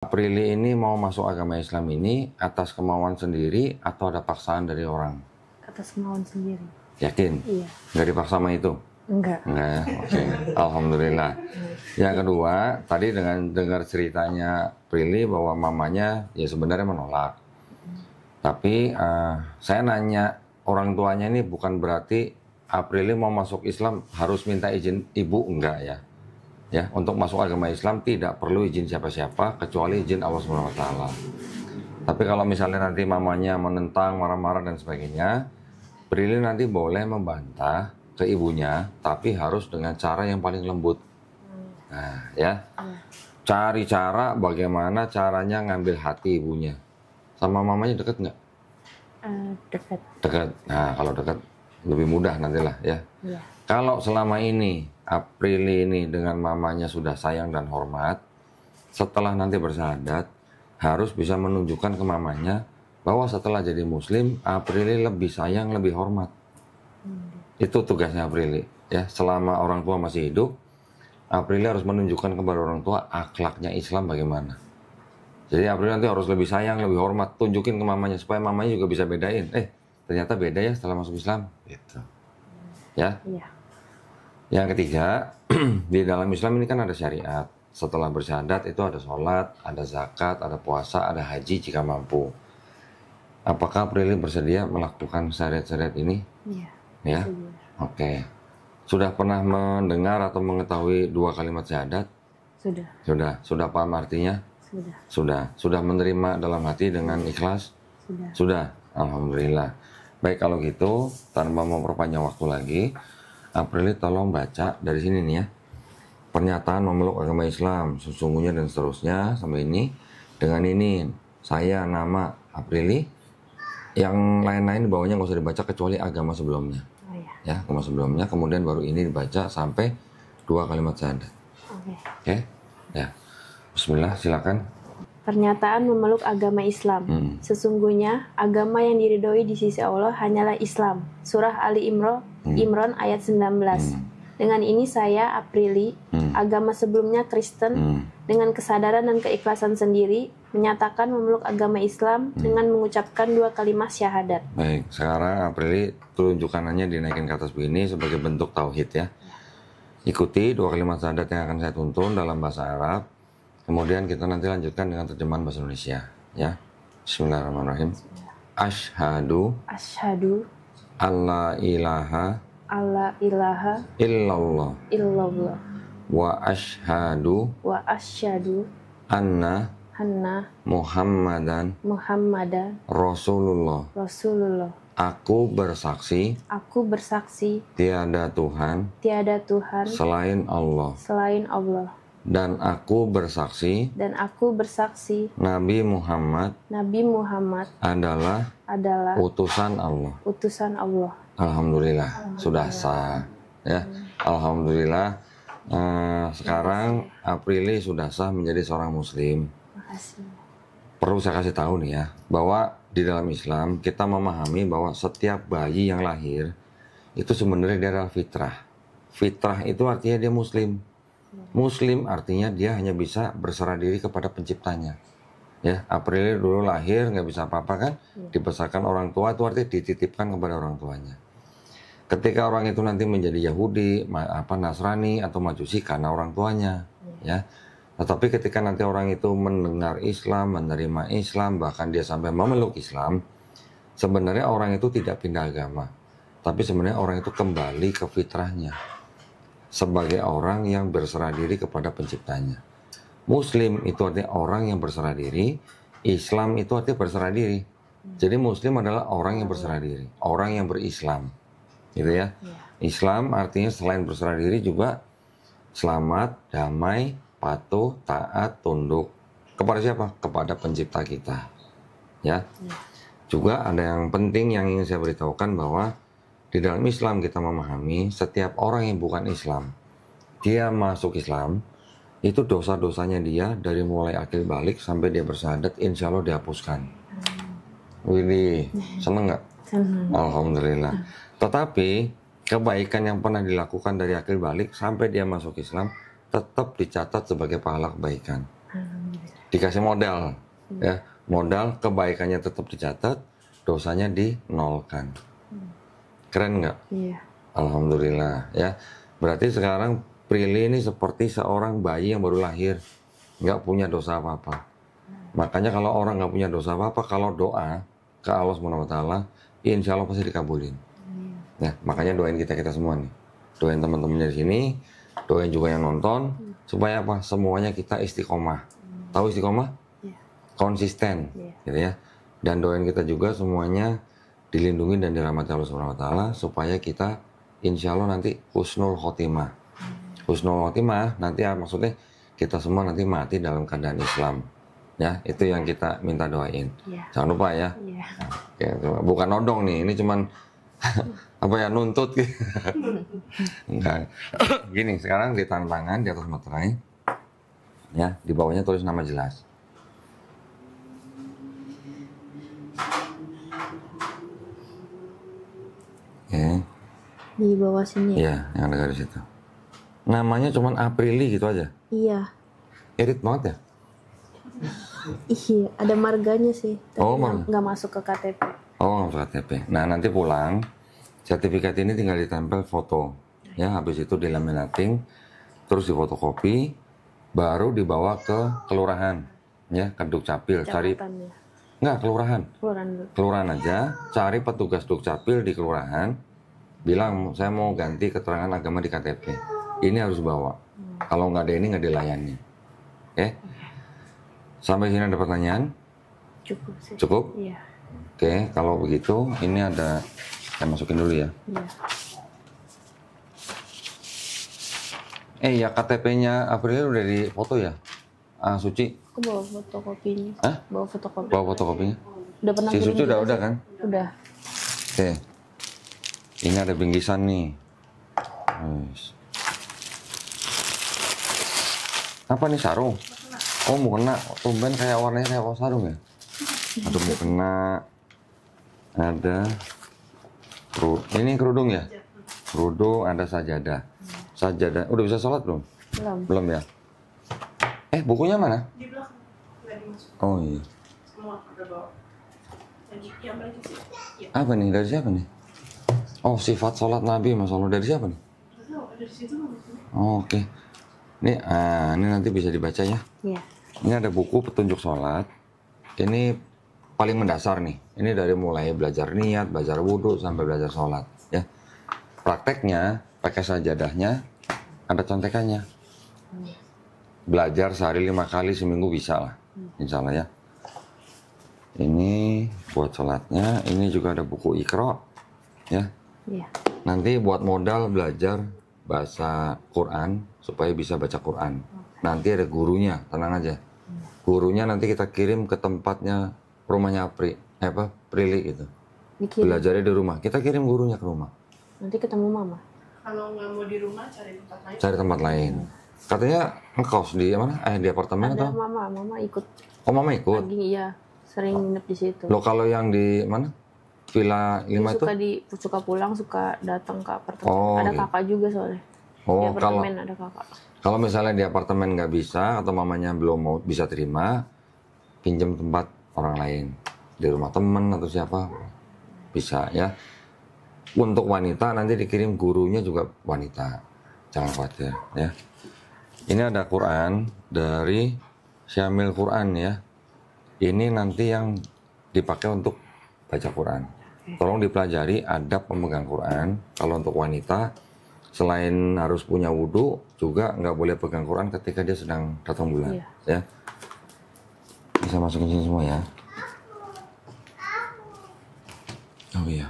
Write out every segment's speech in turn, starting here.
Prilly ini mau masuk agama Islam ini atas kemauan sendiri atau ada paksaan dari orang? Atas kemauan sendiri. Yakin? Iya. Nggak dipaksa sama itu? Enggak. Nah, oke. Alhamdulillah. Yang kedua, tadi dengan dengar ceritanya Prilly bahwa mamanya ya sebenarnya menolak. Tapi saya nanya orang tuanya ini bukan berarti Prilly mau masuk Islam harus minta izin ibu, enggak ya? Ya, untuk masuk agama Islam tidak perlu izin siapa-siapa kecuali izin Allah Subhanahu wa taala. Tapi kalau misalnya nanti mamanya menentang, marah-marah dan sebagainya, Prilly nanti boleh membantah ke ibunya, tapi harus dengan cara yang paling lembut. Nah, ya. Cari cara bagaimana caranya ngambil hati ibunya. Sama mamanya deket nggak? Dekat. Dekat. Nah, kalau dekat lebih mudah nantilah ya. Iya. Kalau selama ini Prilly ini dengan mamanya sudah sayang dan hormat, setelah nanti bersyahadat harus bisa menunjukkan ke mamanya bahwa setelah jadi muslim Prilly lebih sayang, lebih hormat. Itu tugasnya Prilly ya. Selama orang tua masih hidup, Prilly harus menunjukkan kepada orang tua akhlaknya Islam bagaimana. Jadi Prilly nanti harus lebih sayang, lebih hormat, tunjukin ke mamanya supaya mamanya juga bisa bedain. Ternyata beda ya setelah masuk Islam. Gitu. Ya. Iya. Yang ketiga, di dalam Islam ini kan ada syariat. Setelah bersyahadat itu ada sholat, ada zakat, ada puasa, ada haji jika mampu. Apakah Prilly bersedia melakukan syariat-syariat ini? Iya. Ya, oke. Sudah pernah mendengar atau mengetahui dua kalimat syahadat? Sudah. Sudah paham artinya? Sudah menerima dalam hati dengan ikhlas? Sudah. Alhamdulillah. Baik, kalau gitu, tanpa memperpanjang waktu lagi, Prilly tolong baca dari sini nih ya. Pernyataan memeluk agama Islam, sesungguhnya dan seterusnya sampai ini. Dengan ini, saya nama Prilly. Yang lain-lain di bawahnya nggak usah dibaca kecuali agama sebelumnya. Oh, iya. Ya, agama sebelumnya. Kemudian baru ini dibaca sampai dua kalimat syahadat. Oke? Ya. Bismillah, silakan. Pernyataan memeluk agama Islam. Sesungguhnya agama yang diridhoi di sisi Allah hanyalah Islam. Surah Ali Imran ayat 19. Dengan ini saya, Prilly, agama sebelumnya Kristen, dengan kesadaran dan keikhlasan sendiri, menyatakan memeluk agama Islam dengan mengucapkan dua kalimat syahadat. Baik, sekarang Prilly tunjukkanannya dinaikin ke atas begini sebagai bentuk tauhid ya. Ikuti dua kalimat syahadat yang akan saya tuntun dalam bahasa Arab. Kemudian kita nanti lanjutkan dengan terjemahan bahasa Indonesia ya. Bismillahirrahmanirrahim. Asyhadu alla ilaha illallah wa asyhadu anna Muhammadan Rasulullah. Aku bersaksi tiada Tuhan selain Allah. Dan aku bersaksi Nabi Muhammad adalah utusan Allah. Alhamdulillah, sudah sah ya. Alhamdulillah. Sekarang Prilly sudah sah menjadi seorang muslim. Makasih. Perlu saya kasih tahu nih ya, bahwa di dalam Islam kita memahami bahwa setiap bayi yang lahir itu sebenarnya dia adalah fitrah. Fitrah itu artinya dia muslim. Muslim artinya dia hanya bisa berserah diri kepada penciptanya. Ya, Prilly dulu lahir nggak bisa apa-apa kan, dibesarkan orang tua, itu artinya dititipkan kepada orang tuanya. Ketika orang itu nanti menjadi Yahudi, Nasrani atau Majusi karena orang tuanya, ya. Tetapi ketika nanti orang itu mendengar Islam, menerima Islam, bahkan dia sampai memeluk Islam, sebenarnya orang itu tidak pindah agama, tapi sebenarnya orang itu kembali ke fitrahnya sebagai orang yang berserah diri kepada penciptanya. Muslim itu artinya orang yang berserah diri, Islam itu artinya berserah diri. Jadi Muslim adalah orang yang berserah diri, orang yang berislam, gitu ya. Islam artinya selain berserah diri juga selamat, damai, patuh, taat, tunduk kepada siapa? Kepada pencipta kita. Ya. Juga ada yang penting yang ingin saya beritahukan bahwa di dalam Islam kita memahami setiap orang yang bukan Islam, dia masuk Islam, itu dosa-dosanya dia dari mulai akil balik sampai dia bersyahadat, insya Allah dihapuskan. Wih, seneng nggak? Senang. Alhamdulillah. Tetapi kebaikan yang pernah dilakukan dari akil balik sampai dia masuk Islam tetap dicatat sebagai pahala kebaikan. Alhamdulillah. dikasih modal, ya, modal kebaikannya tetap dicatat, dosanya dinolkan. Keren nggak? Iya. Alhamdulillah, ya. Berarti sekarang Prilly ini seperti seorang bayi yang baru lahir, nggak punya dosa apa-apa. Makanya kalau orang nggak punya dosa apa-apa, kalau doa ke Allah SWT, insya Allah pasti dikabulin. Ya, makanya doain kita semua nih, doain teman-temannya di sini, doain juga yang nonton, supaya apa? Semuanya kita istiqomah. Tahu istiqomah? Konsisten, gitu ya. Dan doain kita juga semuanya dilindungi dan dirahmati Allah SWT, supaya kita insya Allah nanti husnul khotimah. Husnul khotimah nanti maksudnya kita semua nanti mati dalam keadaan Islam. Ya, itu yang kita minta doain. Jangan lupa ya. Ya, bukan nodong nih, ini cuman apa ya, nuntut gitu. Enggak. Gini, sekarang di tangan di atas materai, ya, di bawahnya tulis nama jelas. Oke. Di bawah sini. Iya, yang ada garis itu. Namanya cuman Aprili gitu aja. Iya. Irit banget ya. Iya, ada marganya sih. Tapi nggak masuk ke KTP. Oh, masuk KTP. Nah, nanti pulang, sertifikat ini tinggal ditempel foto. Ya, habis itu dilaminating, terus difotokopi, baru dibawa ke kelurahan. Ya, ke Dukcapil. Cari. Enggak, kelurahan. Kelurahan aja, cari petugas Dukcapil di kelurahan, bilang, saya mau ganti keterangan agama di KTP. Ini harus bawa. Kalau nggak ada ini, nggak dilayani. Oke? Sampai sini ada pertanyaan? Cukup sih. Cukup? Iya. Oke, kalau begitu ini ada, saya masukin dulu ya. Iya. Ya KTP-nya April udah di foto ya? Suci? Aku bawa fotokopinya. Hah? Bawa fotokopi. Bawa fotokopinya? Udah pernah si Suci udah kan? Udah. Oke. Ini ada bingkisan nih. Apa nih, sarung? Oh, mau kena. Tumben kayak warnanya kayak sarung ya? Aduh, mau kena. Ada ini kerudung ya? Kerudung, ada sajadah. Sajadah. Udah bisa sholat belum? Belum ya? Bukunya mana? Di belakang. Nggak dimasukin. Oh iya. Semua udah bawa. Yang balik ke sini. Ya. Apa nih? Dari siapa nih? Oh, sifat sholat Nabi, Mas Allah. Dari siapa nih? Dari situ. Oh, oke. Ini nanti bisa dibaca ya. Iya. Ini ada buku petunjuk sholat. Ini paling mendasar nih. Ini dari mulai belajar niat, belajar wudhu, sampai belajar sholat. Ya. Prakteknya, pakai sajadahnya, ada contekannya. Belajar sehari 5 kali seminggu bisa lah. Insya Allah ya. Ini buat sholatnya. Ini juga ada buku Iqra. Ya. Iya. Nanti buat modal belajar bahasa Quran supaya bisa baca Quran. Nanti ada gurunya, tenang aja. Gurunya nanti kita kirim ke tempatnya, rumahnya Prilly gitu. Dikirim. Belajarnya di rumah. Kita kirim gurunya ke rumah. Nanti ketemu mama. Kalau nggak mau di rumah, cari tempat lain. Cari tempat lain. Katanya ngekos di mana? Di apartemen Ada atau? mama ikut. Oh, mama ikut. Lagi iya, sering nginep di situ. Loh, kalau yang di mana? Villa 5 itu? Suka pulang, suka datang ke apartemen. Oh, ada gitu. kakak juga soalnya. Oh, Di apartemen ada kakak. Kalau misalnya di apartemen nggak bisa atau mamanya belum mau bisa terima, pinjam tempat orang lain. Di rumah temen atau siapa, bisa ya. Untuk wanita nanti dikirim gurunya juga wanita. Jangan khawatir ya. Ini ada Quran dari Syamil Quran ya. Ini nanti yang dipakai untuk baca Quran. Tolong dipelajari adab pemegang Quran. Kalau untuk wanita, selain harus punya wudhu, juga nggak boleh pegang Quran ketika dia sedang datang bulan. Iya. Ya. Bisa masukin sini semua ya. Oh iya.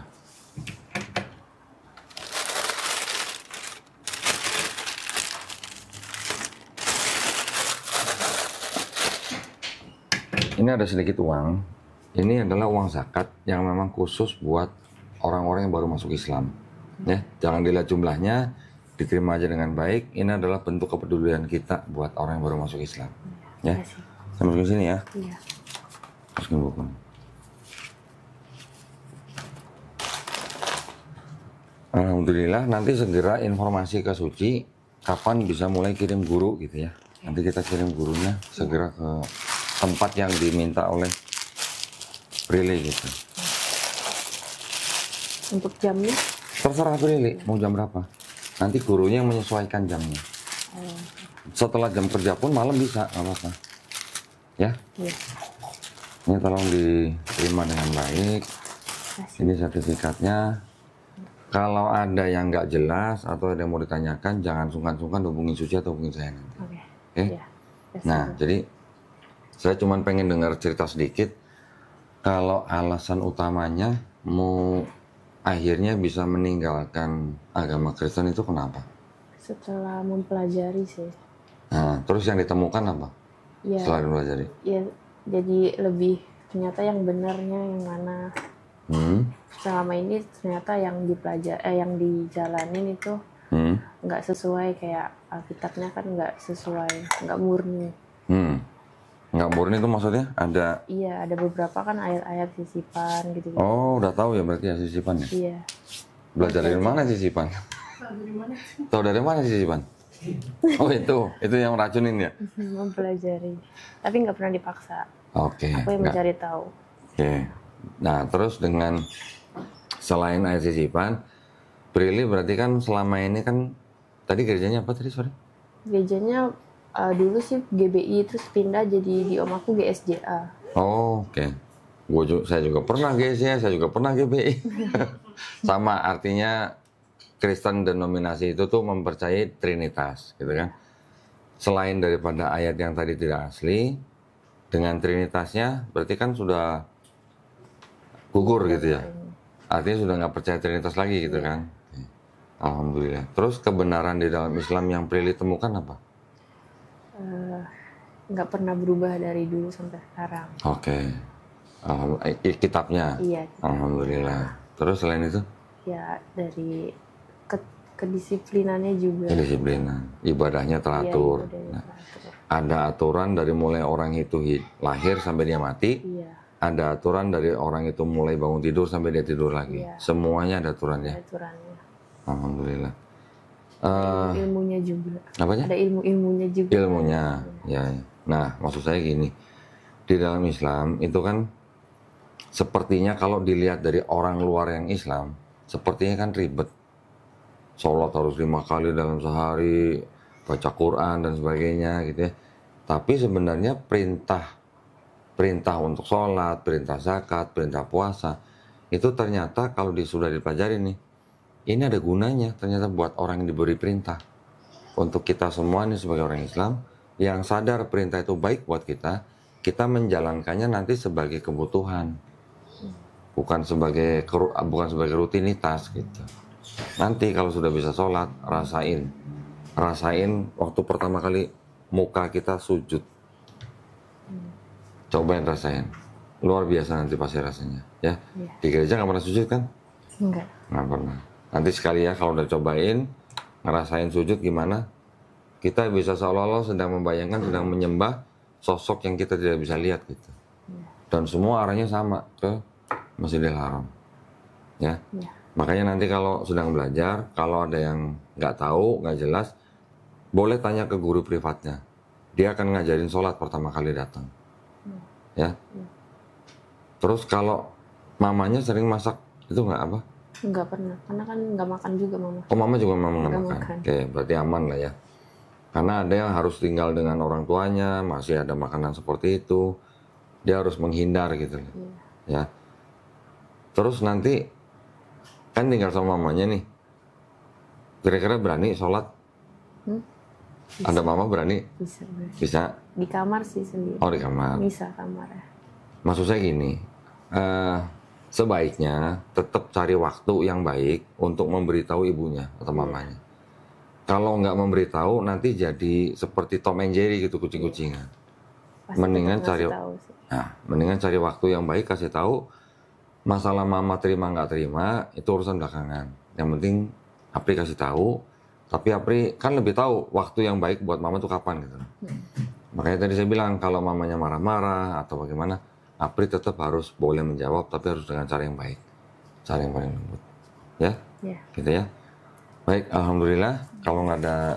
Ini ada sedikit uang. Ini adalah uang zakat yang memang khusus buat orang-orang yang baru masuk Islam. Ya, jangan dilihat jumlahnya, diterima aja dengan baik. Ini adalah bentuk kepedulian kita buat orang yang baru masuk Islam. Ya, saya masukin sini ya. Iya. Masukin buku. Alhamdulillah, nanti segera informasi ke Suci kapan bisa mulai kirim guru gitu ya. Nanti kita kirim gurunya segera ke tempat yang diminta oleh Prilly gitu. Untuk jamnya? Terserah Prilly, mau jam berapa. Nanti gurunya yang menyesuaikan jamnya. Setelah jam kerja pun malam bisa, nggak apa-apa. Ya? Iya. Ini tolong diterima dengan baik. Ini sertifikatnya. Kalau ada yang nggak jelas atau ada yang mau ditanyakan, jangan sungkan-sungkan hubungin Suci atau hubungin saya nanti. Oke. Oke? Iya. Nah, jadi saya cuma pengen dengar cerita sedikit. Kalau alasan utamanya mau akhirnya bisa meninggalkan agama Kristen itu kenapa? Setelah mempelajari sih. Nah, terus yang ditemukan apa? Ya, Setelah dipelajari? ya jadi lebih ternyata yang benarnya yang mana. Selama ini ternyata yang yang dijalanin itu nggak sesuai, kayak Alkitabnya kan nggak sesuai, nggak murni. Nggak murni itu maksudnya ada? Iya, ada beberapa kan ayat-ayat sisipan gitu. Oh, udah tahu ya berarti ya sisipannya? Iya. Belajar dari mana sisipan? Tahu dari mana sisipan? Oh itu yang racunin ya? Mempelajari, tapi nggak pernah dipaksa. Oke. Aku yang mencari tahu. Oke. Nah, terus dengan selain ayat sisipan, Prilly berarti kan selama ini kan tadi gerejanya apa tadi sorry? Gerejanya dulu sih GBI, terus pindah jadi di om aku GSJA. Oh, oke. Saya juga pernah GSJA, saya juga pernah GBI. Sama artinya Kristen denominasi itu tuh mempercayai Trinitas, gitu kan? Selain daripada ayat yang tadi tidak asli, dengan Trinitasnya berarti kan sudah gugur gitu ya. Artinya sudah nggak percaya Trinitas lagi gitu kan? Alhamdulillah. Terus kebenaran di dalam Islam yang Prilly temukan apa? Nggak pernah berubah dari dulu sampai sekarang. Oke. Kitabnya? Iya. Alhamdulillah. Terus selain itu? Ya dari kedisiplinannya juga. Kedisiplinan. Ibadahnya teratur. Iya, nah, ada aturan dari mulai orang itu lahir sampai dia mati. Iya. Ada aturan dari orang itu mulai bangun tidur sampai dia tidur lagi. Iya. Semuanya ada aturannya. Ada aturannya. Alhamdulillah. Ilmunya juga. Apanya? Ada ilmunya juga. Ilmunya, ya. Nah, maksud saya gini, di dalam Islam itu kan sepertinya kalau dilihat dari orang luar yang Islam, sepertinya kan ribet. Sholat harus 5 kali dalam sehari, baca Quran dan sebagainya gitu ya. Tapi sebenarnya perintah untuk sholat, perintah zakat, perintah puasa, itu ternyata kalau sudah dipelajari nih, ini ada gunanya ternyata buat orang yang diberi perintah. Untuk kita semua nih sebagai orang Islam, yang sadar perintah itu baik buat kita menjalankannya nanti sebagai kebutuhan. Bukan sebagai rutinitas gitu. Nanti kalau sudah bisa sholat, rasain waktu pertama kali muka kita sujud. Cobain rasain. Luar biasa nanti pasti rasanya. Ya. Di gereja nggak pernah sujud kan? Enggak. Nggak pernah. Nanti sekali ya kalau udah cobain, ngerasain sujud gimana, kita bisa seolah-olah sedang membayangkan, sedang menyembah sosok yang kita tidak bisa lihat gitu. Dan semua arahnya sama ke Masjidil Haram. Ya. Makanya nanti kalau sedang belajar, kalau ada yang nggak tahu, nggak jelas, boleh tanya ke guru privatnya. Dia akan ngajarin sholat pertama kali datang. Ya. Terus kalau mamanya sering masak, itu nggak apa? Nggak pernah, karena kan nggak makan juga mama. Oh, mama juga nggak makan. Oke, berarti aman lah ya. Karena ada yang harus tinggal dengan orang tuanya, masih ada makanan seperti itu, dia harus menghindar gitu. Ya. Terus nanti kan tinggal sama mamanya nih. Kira-kira berani sholat? Ada mama berani? Bisa. Bisa? Di kamar sih sendiri. Oh, di kamar. Bisa kamar ya. Maksud saya gini, sebaiknya tetap cari waktu yang baik untuk memberitahu ibunya atau mamanya. Kalau nggak memberitahu, nanti jadi seperti Tom and Jerry gitu, kucing-kucingan. Mendingan cari waktu yang baik, kasih tahu. Masalah mama terima nggak terima itu urusan belakangan. Yang penting Apri kasih tahu. Tapi Apri kan lebih tahu waktu yang baik buat mama itu kapan gitu. Makanya tadi saya bilang kalau mamanya marah-marah atau bagaimana, Apri tetap harus boleh menjawab, tapi harus dengan cara yang baik, cara yang paling lembut, ya, gitu ya. Baik, alhamdulillah. Kalau nggak ada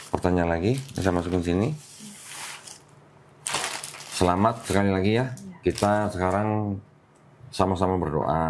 pertanyaan lagi, saya masukin sini. Selamat sekali lagi ya. Kita sekarang sama-sama berdoa.